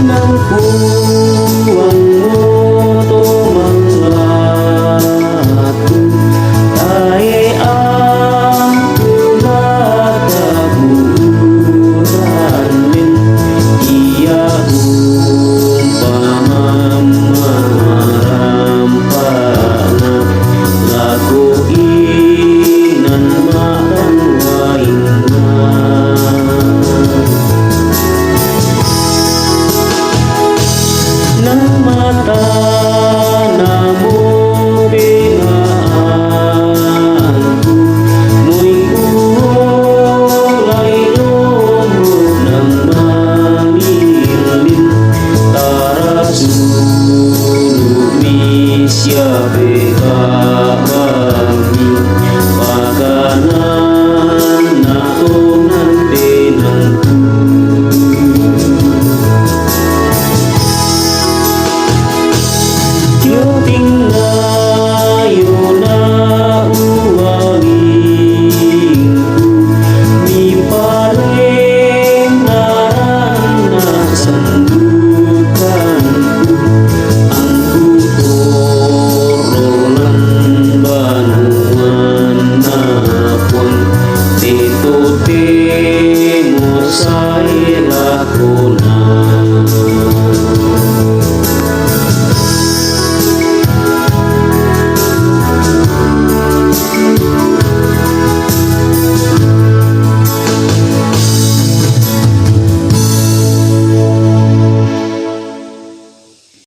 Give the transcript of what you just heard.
Nang puang moto manglatu tae aku nataburan min iya umpama marampana laku inan marang waingan nang mata namo binaanku muingulay lomo nang mamilin tara sulumi siya